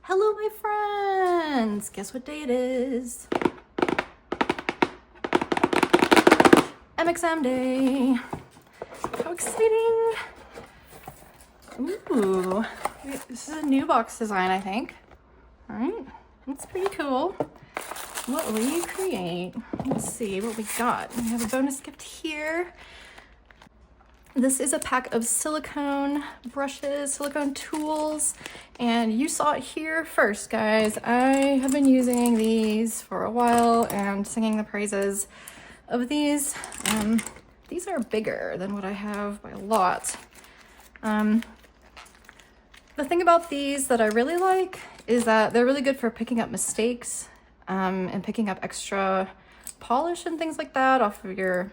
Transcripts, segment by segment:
Hello, my friends! Guess what day it is? MXM Day! How exciting! Ooh, this is a new box design, I think. Alright, that's pretty cool. What will you create? Let's see what we got. We have a bonus gift here. This is a pack of silicone brushes, silicone tools, and you saw it here first, guys. I have been using these for a while and singing the praises of these. These are bigger than what I have by a lot. The thing about these that I really like is that they're really good for picking up mistakes and picking up extra polish and things like that off of your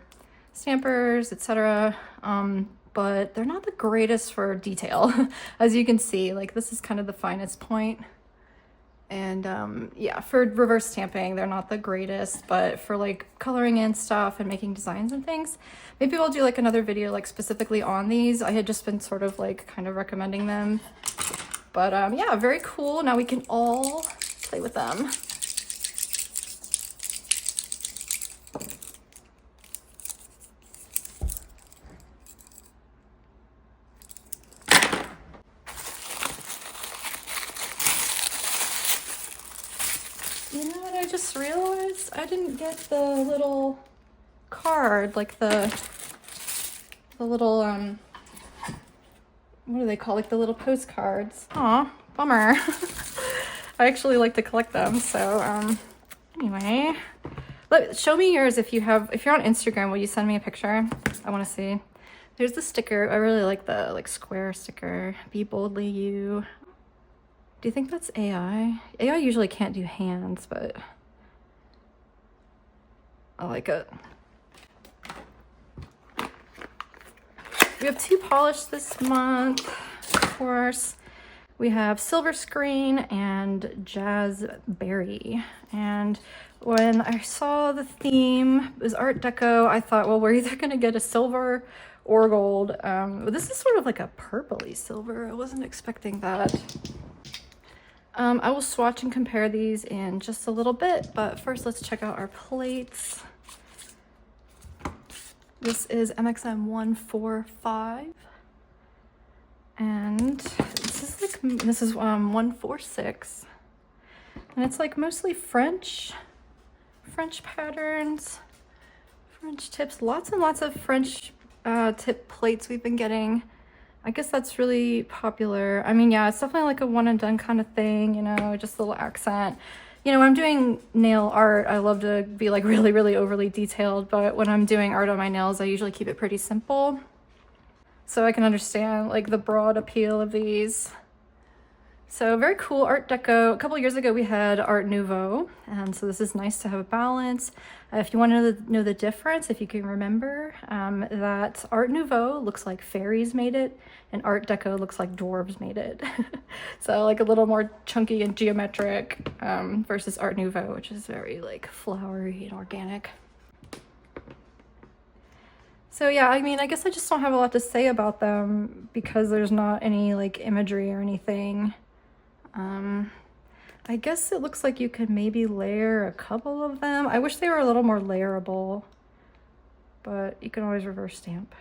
stampers, etc. But they're not the greatest for detail. As you can see, like this is kind of the finest point. And yeah, for reverse stamping, they're not the greatest, but for like coloring in stuff and making designs and things, maybe we'll do like another video like specifically on these. I had just been sort of like kind of recommending them. But yeah, very cool. Now we can all play with them. You know what I just realized? I didn't get the little card, like the little, what do they call, like the little postcards. Aw, bummer. I actually like to collect them, so, anyway. Show me yours if you're on Instagram, will you send me a picture? I want to see. There's the sticker. I really like the, like, square sticker. Be boldly you. Do you think that's AI? AI usually can't do hands, but I like it. We have two polished this month, of course. We have Silver Screen and Jazz Berry. And when I saw the theme was Art Deco, I thought, well, we're either gonna get a silver or gold. This is sort of like a purpley silver. I wasn't expecting that. I will swatch and compare these in just a little bit, but first let's check out our plates. This is MXM 145, and this is 146, and it's like mostly French patterns, French tips, lots and lots of French tip plates we've been getting. I guess that's really popular. I mean, yeah, it's definitely like a one and done kind of thing, you know, just a little accent. You know, when I'm doing nail art, I love to be like really, really overly detailed, but when I'm doing art on my nails, I usually keep it pretty simple. So I can understand like the broad appeal of these. So very cool Art Deco. A couple years ago, we had Art Nouveau, and so this is nice to have a balance. If you want to know the difference, if you can remember, that Art Nouveau looks like fairies made it, and Art Deco looks like dwarves made it. So like a little more chunky and geometric versus Art Nouveau, which is very like flowery and organic. So yeah, I mean, I guess I just don't have a lot to say about them because there's not any like imagery or anything. I guess it looks like you could maybe layer a couple of them. I wish they were a little more layerable, but you can always reverse stamp.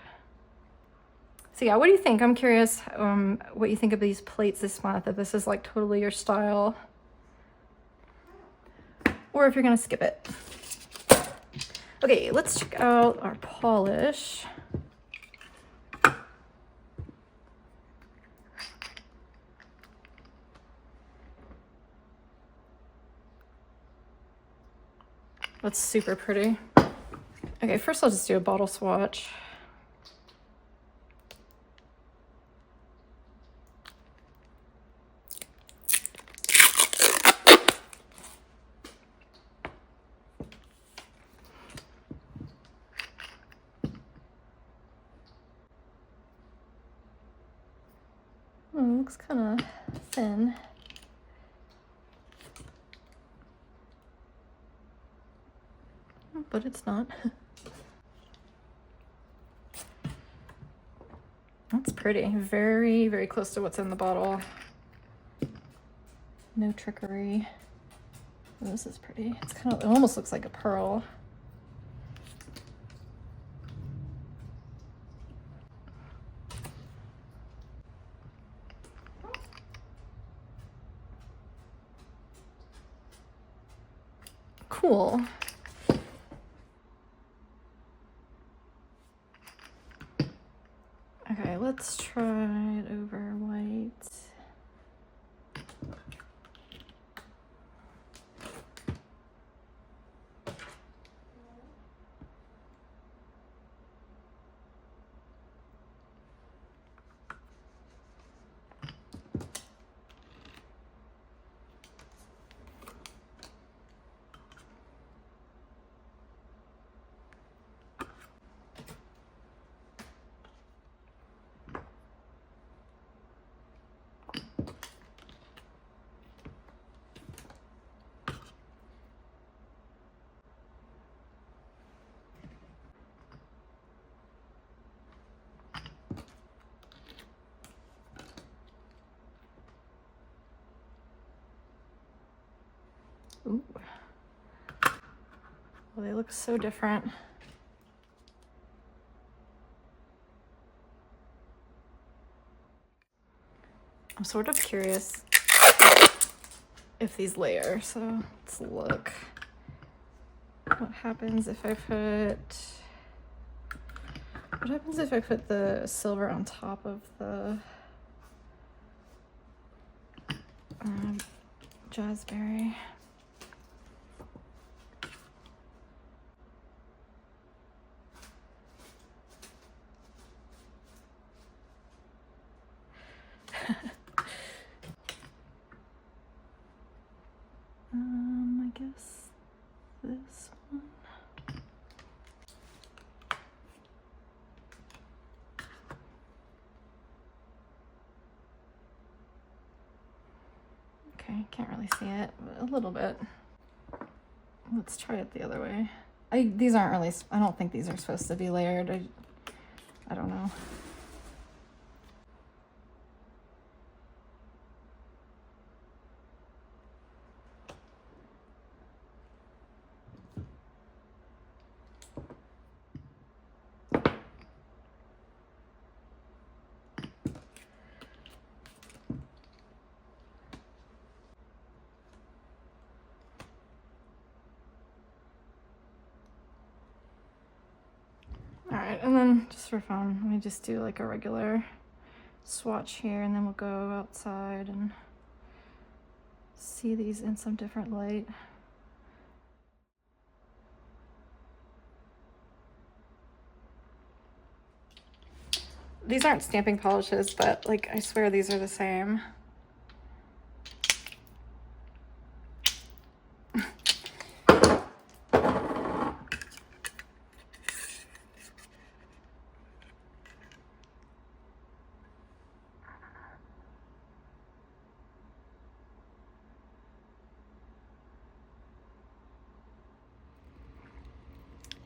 So yeah, what do you think? I'm curious what you think of these plates this month, if this is like totally your style, or if you're gonna skip it. Okay, let's check out our polish. That's super pretty. Okay, first I'll just do a bottle swatch. Oh, it looks kind of thin. But it's not. That's pretty. Very, very close to what's in the bottle. No trickery. Oh, this is pretty. It's kind of, it almost looks like a pearl. Cool. Okay, let's try it over white. Ooh. Well, they look so different. I'm sort of curious if these layer, so let's look. What happens if I put the silver on top of the jazzberry? I guess this one. Okay, can't really see it, but a little bit. Let's try it the other way. These aren't really, I don't think these are supposed to be layered. I don't know. All right, and then just for fun, let me just do like a regular swatch here, and then we'll go outside and see these in some different light. These aren't stamping polishes, but like I swear these are the same.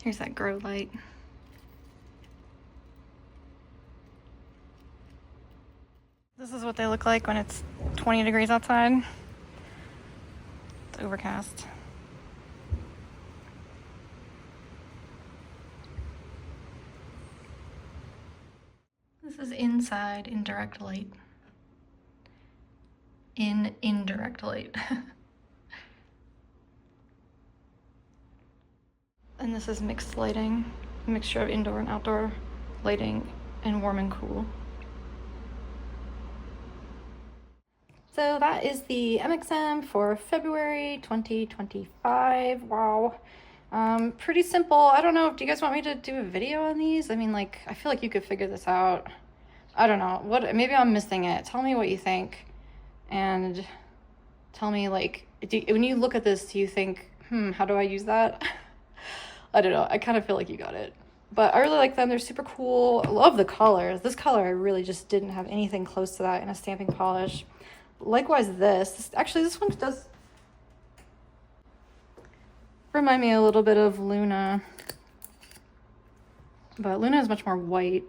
Here's that grow light. This is what they look like when it's 20 degrees outside. It's overcast. This is inside in direct light. In indirect light. And this is mixed lighting, a mixture of indoor and outdoor lighting and warm and cool. So that is the MXM for February 2025. Wow. Pretty simple. I don't know, do you guys want me to do a video on these? I mean, like, I feel like you could figure this out. I don't know, maybe I'm missing it. Tell me what you think. And tell me, like, when you look at this, do you think, how do I use that? I don't know, I kind of feel like you got it. But I really like them, they're super cool. I love the colors. This color, I really just didn't have anything close to that in a stamping polish. Likewise, this one does remind me a little bit of Luna. But Luna is much more white.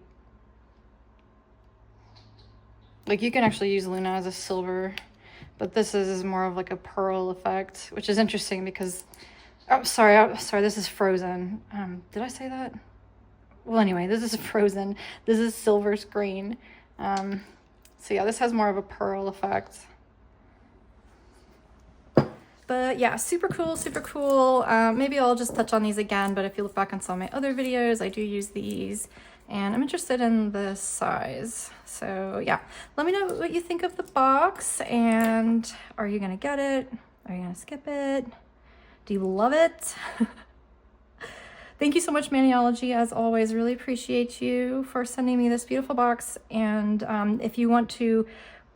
Like, you can actually use Luna as a silver but this is more of like a pearl effect, which is interesting because, oh, sorry, this is frozen. Did I say that? Well, anyway, this is frozen. This is silver screen. So yeah, this has more of a pearl effect. But yeah, super cool, super cool. Maybe I'll just touch on these again, but if you look back on some of my other videos, I do use these, and I'm interested in the size. So yeah, let me know what you think of the box, and are you gonna get it? Are you gonna skip it? Do you love it? Thank you so much, Maniology, as always. Really appreciate you for sending me this beautiful box. And if you want to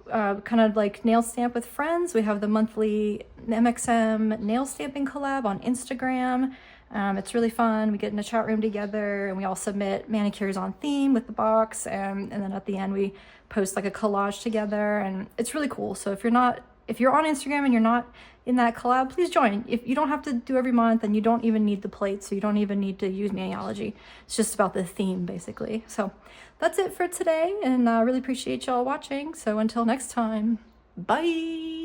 kind of like nail stamp with friends, we have the monthly MXM nail stamping collab on Instagram. It's really fun. We get in a chat room together and we all submit manicures on theme with the box. And then at the end, we post like a collage together, and it's really cool. So if you're on Instagram and you're not in that collab, please join. If you don't have to do every month, and you don't even need the plates, so you don't even need to use Maniology. It's just about the theme, basically. So that's it for today, and I really appreciate y'all watching. So until next time, bye.